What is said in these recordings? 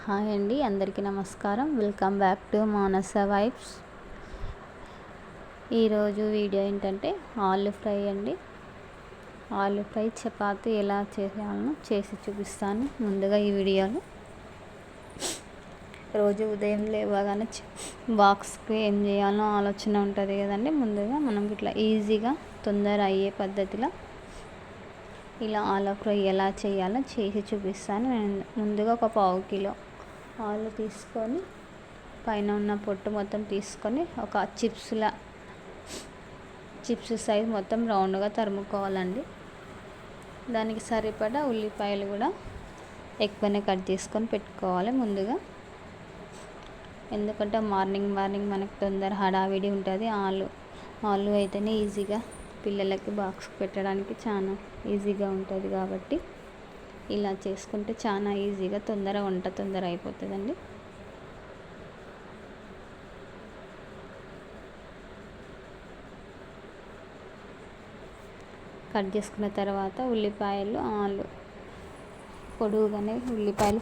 Hi అండి, అందరికీ నమస్కారం. Welcome back to Manasa vibes. ఈరోజు వీడియో ఏంటంటే ఆలు ఫ్రై అండి. ఆలు ఫ్రై చపాతీ ఎలా చేయాలో చేసి చూపిస్తాను. ముందుగా ఈ వీడియోలో రోజు ఉదయం లేవగానే బాక్స్కి ఏం చేయాలో ఆలోచన ఉంటుంది కదండి. ముందుగా మనం ఇట్లా ఈజీగా తొందర అయ్యే పద్ధతిలో ఇలా ఆలు ఫ్రై ఎలా చేయాలో చేసి చూపిస్తాను. నేను ముందుగా ఒక పావు కిలో ఆలు తీసుకొని పైన ఉన్న పొట్టు మొత్తం తీసుకొని ఒక చిప్స్ సైజ్ మొత్తం రౌండ్గా తరుముకోవాలండి. దానికి సరిపడా ఉల్లిపాయలు కూడా ఎక్కువనే కట్ చేసుకొని పెట్టుకోవాలి ముందుగా. ఎందుకంటే మార్నింగ్ మనకు తొందర హడావిడి ఉంటుంది. ఆలు అయితేనే ఈజీగా పిల్లలకి బాక్స్ పెట్టడానికి చాలా ఈజీగా ఉంటుంది కాబట్టి ఇలా చేసుకుంటే చాలా ఈజీగా వంట తొందర అయిపోతుందండి. కట్ చేసుకున్న తర్వాత ఉల్లిపాయలు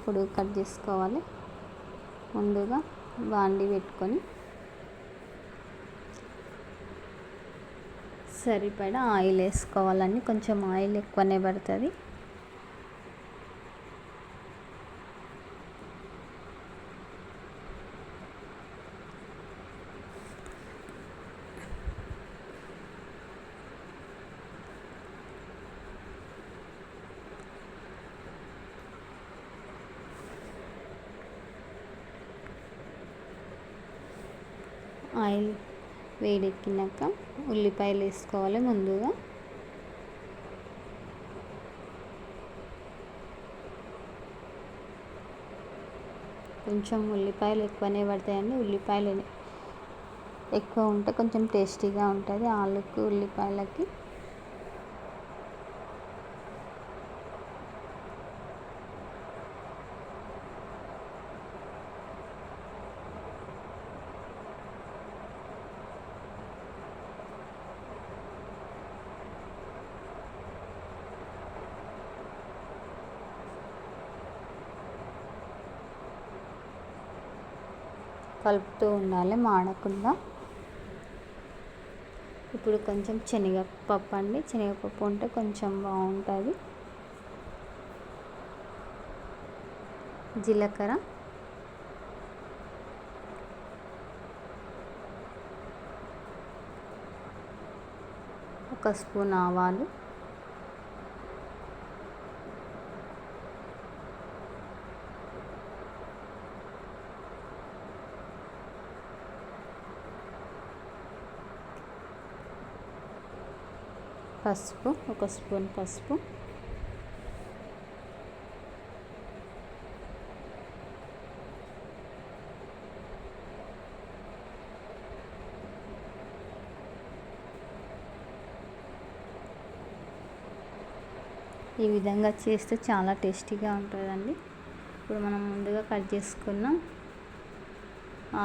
పొడుగు కట్ చేసుకోవాలి. ముందుగా బాండి పెట్టుకొని సరిపడా ఆయిల్ వేసుకోవాలండి. కొంచెం ఆయిల్ ఎక్కువనే పడుతుంది. ఆయిల్ వేడెక్కినాక ఉల్లిపాయలు వేసుకోవాలి. ముందుగా కొంచెం ఉల్లిపాయలు ఎక్కువనే పడతాయండి. ఉల్లిపాయలు ఎక్కువ ఉంటే కొంచెం టేస్టీగా ఉంటుంది ఆలుకి ఉల్లిపాయలకి. కలుపుతూ ఉండాలి మాడకుండా. ఇప్పుడు కొంచెం శనగపప్పు ఉంటే కొంచెం బాగుంటుంది. జీలకర్ర, ఒక స్పూన్ ఆవాలు, పసుపు, ఒక స్పూన్ పసుపు, ఈ విధంగా చేస్తే చాలా టేస్టీగా ఉంటుందండి. ఇప్పుడు మనం ముందుగా కట్ చేసుకున్న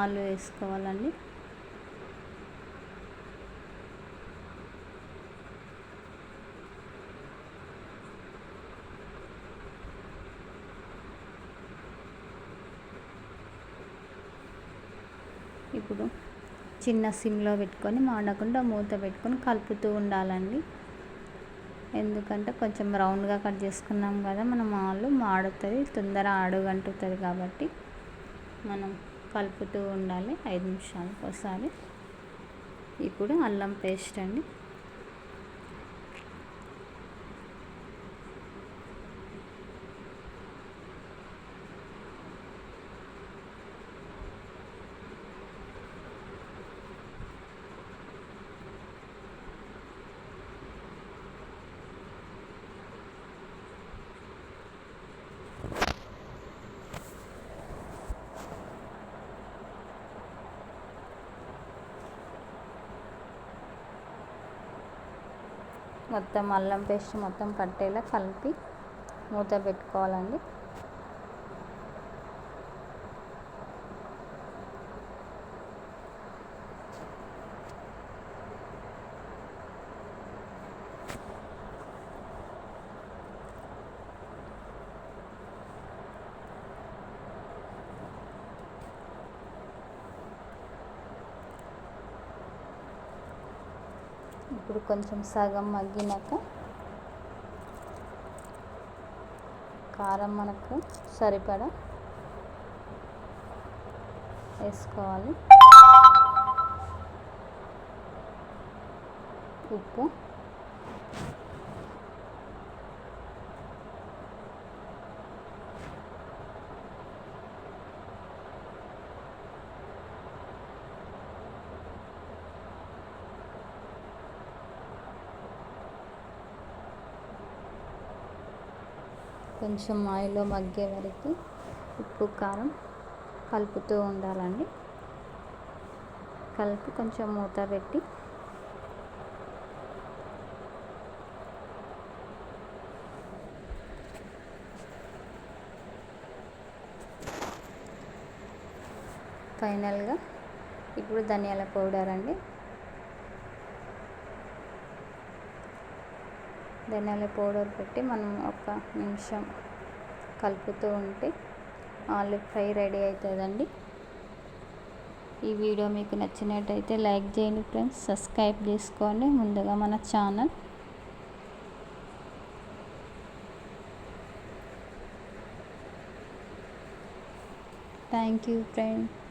ఆలు వేసుకోవాలండి. ఇప్పుడు చిన్న సిమ్లో పెట్టుకొని మాడకుండా మూత పెట్టుకొని కలుపుతూ ఉండాలండి. ఎందుకంటే కొంచెం రౌండ్గా కట్ చేసుకున్నాం కదా, మనం ఆలు మాడుతుంది, తొందర అడుగంటుతుంది కాబట్టి మనం కలుపుతూ ఉండాలి 5 నిమిషాలకు ఒకసారి. ఇప్పుడు అల్లం పేస్ట్ అండి. మొత్తం అల్లం పేస్ట్ మొత్తం పట్టేలా కలిపి మూత పెట్టుకోవాలండి. ఇప్పుడు కొంచెం సగం మగ్గినాక కారం మనకు సరిపడా వేసుకోవాలి. ఉప్పు, కొంచెం ఆయిల్లో మగ్గే వరకు ఉప్పు కారం కలుపుతూ ఉండాలండి. కలిపి కొంచెం మూత పెట్టి ఫైనల్గా ఇప్పుడు ధనియాల పౌడర్ అండి. ధనియాల పౌడర్ పెట్టి మనం ఒక నిమిషం కలుపుతూ ఉంటే ఆలు ఫ్రై రెడీ అవుతుందండి. ఈ వీడియో మీకు నచ్చినట్టయితే లైక్ చేయండి ఫ్రెండ్స్, సబ్స్క్రైబ్ చేసుకోండి ముందుగా మన ఛానల్. Thank you friends.